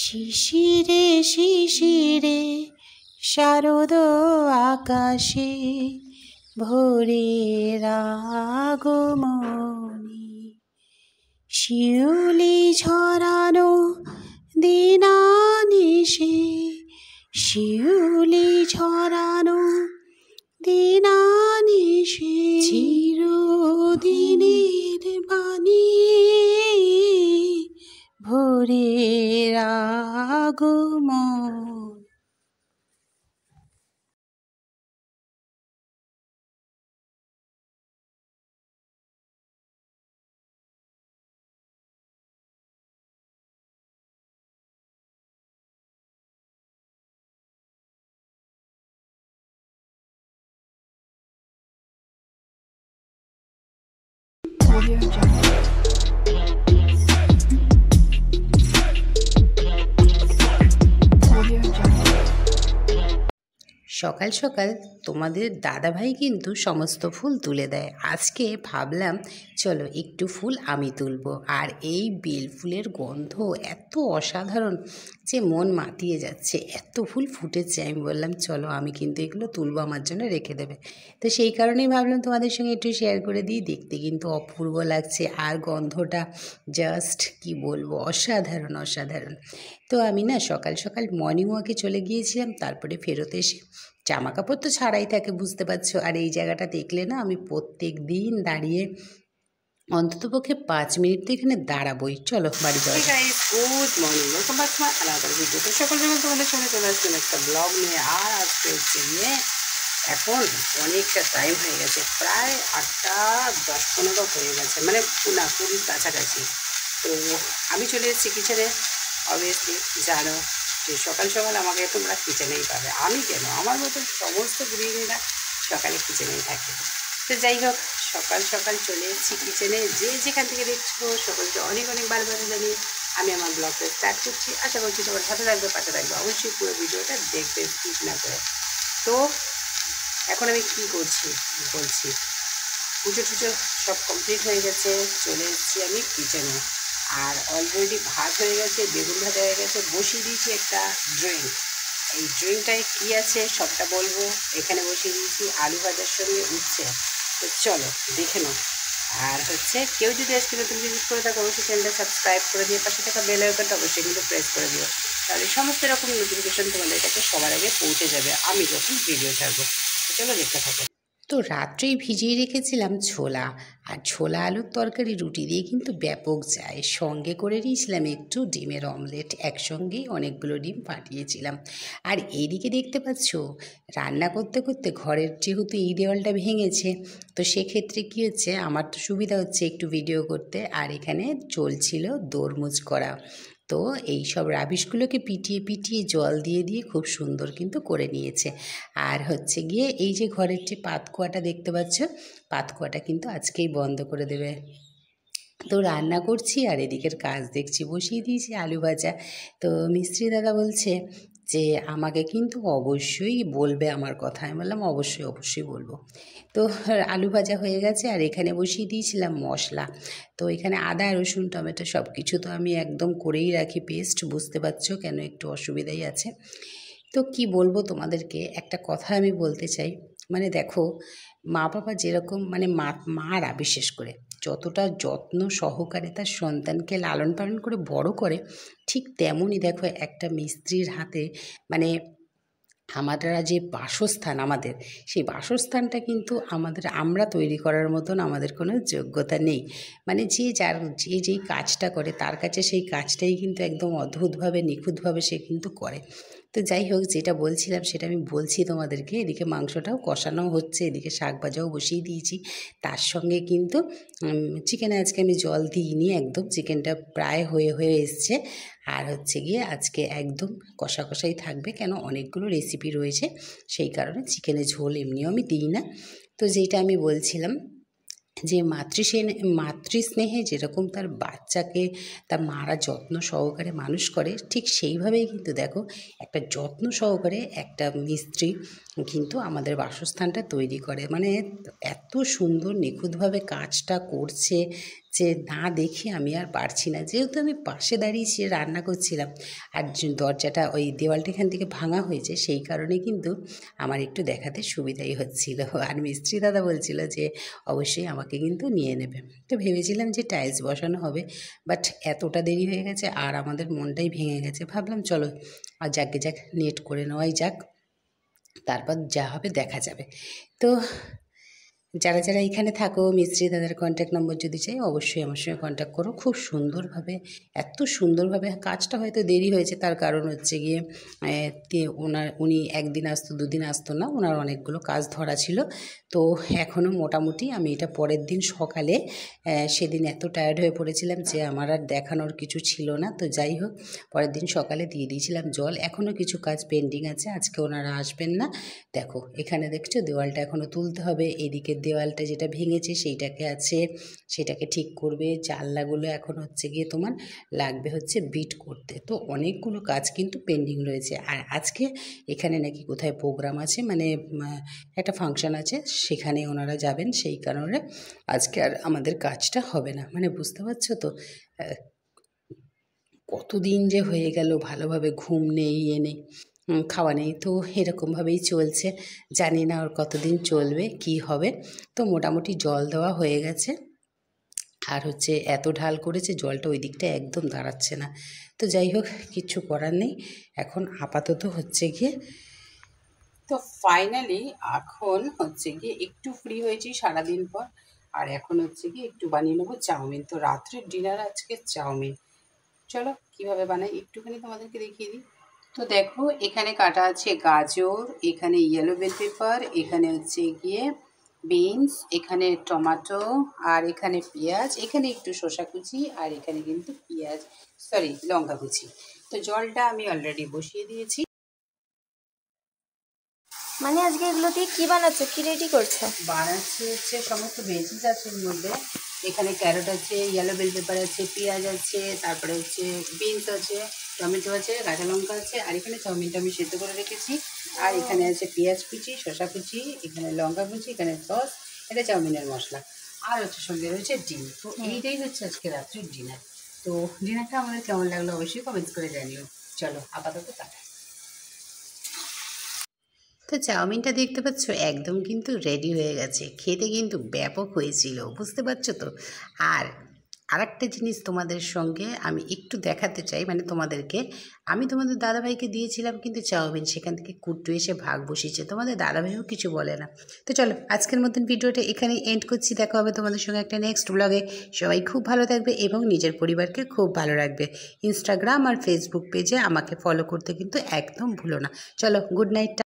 শিশিরে শিশিরে শারদ আকাশে ভোরের আগমনী, শিউলি ঝরানো দিনানিশে, শিউলি ঝরানো দিনানিশে, চিরদিনের বাণী ভোরের আগমন। সকাল সকাল তোমাদের দাদাভাই কিন্তু সমস্ত ফুল তুলে দেয়। আজকে ভাবলাম চলো একটু ফুল আমি তুলবো। আর এই বেল ফুলের গন্ধ এত অসাধারণ যে মন মাতিয়ে যাচ্ছে, এত ফুল ফুটেছে। আমি বললাম চলো আমি কিন্তু এগুলো তুলবো, আমার জন্য রেখে দেবে। তো সেই কারণেই ভাবলাম তোমাদের সঙ্গে একটু শেয়ার করে দিই। দেখতে কিন্তু অপূর্ব লাগছে, আর গন্ধটা জাস্ট কি বলবো, অসাধারণ অসাধারণ। তো আমি না সকাল সকাল মর্নিং ওয়াকে চলে গিয়েছিলাম, তারপরে ফেরত এসে জামা কাপড় তো ছাড়াই থাকে বুঝতে পারছো। আর এই জায়গাটা দেখলে না আমি প্রত্যেক দিন দাঁড়িয়ে অন্ততপক্ষে 5 মিনিট তো এখানে দাঁড়াবোই। চলো বাড়ি যাও। Good morning, welcome back to my another video. তো সকাল সকাল তোমাদের সঙ্গে চলে আসছেন একটা ব্লগ নিয়ে। আর আজকে হচ্ছে নিয়ে এখন অনেকটা টাইম হয়ে গেছে, প্রায় 8:10-15 হয়ে গেছে, মানে না 20 কাছাকাছি। তো আমি চলে এসেছি কিচেনে। অবভিয়াসলি জানো যে সকাল সকাল আমাকে তোমরা কিচেনেই পাবে। আমি কেন, আমার মতো সমস্ত গৃহিণীরা সকালে কিচেনেই থাকে। তো যাই হোক, সকাল সকাল চলে এসেছি কিচেনে। যে যেখান থেকে দেখছো সকলকে অনেক অনেক ভালোভাবে জানিয়ে আমি আমার ব্লগটা স্টার্ট করছি। আশা করছি তোমার সাথে থাকবে, পাশে থাকবে, অবশ্যই পুরো ভিডিওটা দেখবে স্কিপ না করে। তো এখন আমি কী করছি বলছি। পুজো টুজো সব কমপ্লিট হয়ে গেছে, চলে এসেছি আমি কিচেনে। আর অলরেডি ভাত হয়ে গেছে, বেগুন ভাজা হয়ে গেছে, বসিয়ে দিয়েছি একটা ড্রিঙ্ক। এই ড্রিঙ্কটায় কী আছে সবটা বলবো। এখানে বসিয়ে দিয়েছি আলু ভাজার সঙ্গে উচ্ছে। তো চলো দেখে নাও। আর হচ্ছে কেউ যদি আজকে নতুন ভিজিট করে থাকো অবশ্যই চ্যানেলটা সাবস্ক্রাইব করে দিয়ে পাশে থাকা বেল আইকনটা অবশ্যই কিন্তু প্রেস করে দিও, তাহলে সমস্ত রকম নোটিফিকেশন তোমাদের কাছে সবার আগে পৌঁছে যাবে আমি যখন ভিডিও ছাড়বো। তো চলো দেখতে থাকো। তো রাত্রেই ভিজিয়ে রেখেছিলাম ছোলা, আর ছোলা আলুর তরকারি রুটি দিয়ে কিন্তু ব্যাপক যায়। সঙ্গে করে নিয়েছিলাম একটু ডিমের অমলেট, একসঙ্গেই অনেকগুলো ডিম ফাটিয়েছিলাম। আর এইদিকে দেখতে পাচ্ছ রান্না করতে করতে ঘরের যেহেতু এই দেওয়ালটা ভেঙেছে, তো সেক্ষেত্রে কী হচ্ছে, আমার তো সুবিধা হচ্ছে একটু ভিডিও করতে। আর এখানে চলছিল দোরমুজ করা। তো এই সব রাবিশগুলোকে পিটিয়ে পিটিয়ে জল দিয়ে দিয়ে খুব সুন্দর কিন্তু করে নিয়েছে। আর হচ্ছে গিয়ে এই যে ঘরের যে পাতকুয়াটা দেখতে পাচ্ছ, পাতকুয়াটা কিন্তু আজকেই বন্ধ করে দেবে। তো রান্না করছি আর এদিকের কাজ দেখছি, বসিয়ে দিয়েছি আলু ভাজা। তো মিস্ত্রি দাদা বলছে যে আমাকে কিন্তু অবশ্যই বলবে আমার কথা। আমি বললাম অবশ্যই অবশ্যই বলবো। তো আলু ভাজা হয়ে গেছে, আর এখানে বসিয়ে দিয়েছিলাম মশলা। তো এখানে আদা রসুন টমেটো সব কিছু তো আমি একদম করেই রাখি পেস্ট, বুঝতে পারছো কেন একটু অসুবিধাই আছে। তো কি বলবো তোমাদেরকে, একটা কথা আমি বলতে চাই। মানে দেখো, মা বাবা যেরকম মানে মারা বিশেষ করে যতটা যত্ন সহকারে তার সন্তানকে লালন পালন করে বড় করে, ঠিক তেমনই দেখো একটা মিস্ত্রির হাতে মানে আমরা যে বাসস্থান আমাদের, সেই বাসস্থানটা কিন্তু আমরা তৈরি করার মতন আমাদের কোনো যোগ্যতা নেই। মানে যে যেই কাজটা করে তার কাছে সেই কাজটাই কিন্তু একদম অদ্ভুতভাবে নিখুঁতভাবে সে কিন্তু করে। তো যাই হোক, যেটা বলছিলাম সেটা আমি বলছি তোমাদেরকে। এদিকে মাংসটাও কষানো হচ্ছে, এদিকে শাক ভাজাও বসিয়ে দিয়েছি। তার সঙ্গে কিন্তু চিকেনে আজকে আমি জল দিইনি, একদম চিকেনটা প্রায় হয়ে হয়ে এসছে। আর হচ্ছে গিয়ে আজকে একদম কষা কষাই থাকবে, কেন অনেকগুলো রেসিপি রয়েছে, সেই কারণে চিকেনের ঝোল এমনিও আমি দিই না। তো যেটা আমি বলছিলাম যে মাতৃস্নেহে যেরকম তার বাচ্চাকে তার মারা যত্ন সহকারে মানুষ করে, ঠিক সেইভাবেই কিন্তু দেখো একটা যত্ন সহকারে একটা মিস্ত্রি কিন্তু আমাদের বাসস্থানটা তৈরি করে। মানে এত সুন্দর নিখুঁতভাবে কাজটা করছে যে না দেখে আমি আর পারছি না, যেহেতু আমি পাশে দাঁড়িয়েছি রান্না করছিলাম আর দরজাটা ওই দেওয়ালটা এখান থেকে ভাঙা হয়েছে, সেই কারণে কিন্তু আমার একটু দেখাতে সুবিধাই হচ্ছিল। আর মিস্ত্রি দাদা বলছিল যে অবশ্যই আমাকে কিন্তু নিয়ে নেবে। তো ভেবেছিলাম যে টাইলস বসানো হবে, বাট এতটা দেরি হয়ে গেছে আর আমাদের মনটাই ভেঙে গেছে। ভাবলাম চলো আর যাক নেট করে নেওয়াই যাক, তারপর যা হবে দেখা যাবে। তো যারা যারা এখানে থাকো, মিস্ত্রি দাদার কন্ট্যাক্ট নম্বর যদি চাই অবশ্যই আমার সঙ্গে কন্ট্যাক্ট করো। খুব সুন্দরভাবে, এত সুন্দরভাবে কাজটা হয়তো দেরি হয়েছে, তার কারণ হচ্ছে গিয়ে উনি একদিন আসতো দুদিন আসতো না, ওনার অনেকগুলো কাজ ধরা ছিল। তো এখনও মোটামুটি আমি এটা পরের দিন সকালে, সেদিন এত টায়ার্ড হয়ে পড়েছিলাম যে আমার আর দেখানোর কিছু ছিল না। তো যাই হোক, পরের দিন সকালে দিয়ে দিয়েছিলাম জল। এখনও কিছু কাজ পেন্ডিং আছে, আজকে ওনারা আসবেন না। দেখো এখানে দেখছো দেওয়ালটা এখনও তুলতে হবে, এদিকে দেওয়ালটা যেটা ভেঙেছে সেটাকে ঠিক করবে। জানলাগুলো এখন হচ্ছে গিয়ে তোমার লাগবে হচ্ছে বিট করতে। তো অনেকগুলো কাজ কিন্তু পেন্ডিং রয়েছে। আর আজকে এখানে নাকি কোথায় প্রোগ্রাম আছে, মানে একটা ফাংশন আছে, সেখানে ওনারা যাবেন, সেই কারণে আজকে আর আমাদের কাজটা হবে না। মানে বুঝতে পারছো তো কতদিন যে হয়ে গেল, ভালোভাবে ঘুম নেই, নেই, খাওয়া নেই। তো এরকমভাবেই চলছে, জানি না আর কতদিন চলবে, কি হবে। তো মোটামুটি জল দেওয়া হয়ে গেছে, আর হচ্ছে এত ঢাল করেছে জলটা ওই দিকটা একদম দাঁড়াচ্ছে না। তো যাই হোক, কিচ্ছু করার নেই, এখন আপাতত হচ্ছে গিয়ে। তো ফাইনালি এখন হচ্ছে গিয়ে একটু ফ্রি হয়েছি সারাদিন পর, আর এখন হচ্ছে গিয়ে একটু বানিয়ে নেবো চাউমিন। তো রাত্রের ডিনার আজকে চাউমিন। চলো কীভাবে বানাই একটুখানি তোমাদেরকে দেখিয়ে দিই। তো দেখো এখানে কাটা আছে গাজর, এখানে ইয়েলো বেল পেপার, এখানে হচ্ছে গিয়ে বিনস, এখানে টমেটো, আর এখানে পেঁয়াজ, এখানে একটু শসা কুচি, আর এখানে কিন্তু লঙ্কা কুচি। তো জলটা আমি অলরেডি বসিয়ে দিয়েছি। মানে আজকে এগুলো দিয়ে কি বানাচ্ছো, কি রেডি করছো? বানাচ্ছি হচ্ছে সমস্ত ভেজিস আছে এর মধ্যে। এখানে ক্যারট আছে, ইয়েলো বেল পেপার আছে, পেঁয়াজ আছে, তারপরে হচ্ছে বিনস আছে, টমেটো আছে, কাঁচা লঙ্কা আছে, আর এখানে চাউমিনটা আমি সেদ্ধ করে রেখেছি। আর এখানে আছে পেঁয়াজ কুচি, শসা কুচি, এখানে লঙ্কা কুচি, এখানে সস, এটা চাউমিনের মশলা, আর হচ্ছে সঙ্গে রয়েছে ডিম। তো এইটাই হচ্ছে আজকে রাত্রির ডিনার। তো ডিনারটা আমাদের কেমন লাগলো অবশ্যই কমেন্টস করে জানিও। চলো আপাতত টাটা। তো চাউমিনটা দেখতে পাচ্ছ একদম কিন্তু রেডি হয়ে গেছে, খেতে কিন্তু ব্যাপক হয়েছিল, বুঝতে পারছো তো। আর আরেকটা জিনিস তোমাদের সঙ্গে আমি একটু দেখাতে চাই, মানে তোমাদেরকে, আমি তোমাদের দাদাভাইকে দিয়েছিলাম কিন্তু চাউমিন, সেখান থেকে কুট্টু এসে ভাগ বসিয়েছে, তোমাদের দাদাভাইও কিছু বলে না। তো চলো আজকের মতন ভিডিওটা এখানেই এন্ড করছি, দেখা হবে তোমাদের সঙ্গে একটা নেক্সট ব্লগে। সবাই খুব ভালো থাকবে এবং নিজের পরিবারকে খুব ভালো রাখবে। ইনস্টাগ্রাম আর ফেসবুক পেজে আমাকে ফলো করতে কিন্তু একদম ভুলো না। চলো গুড নাইট।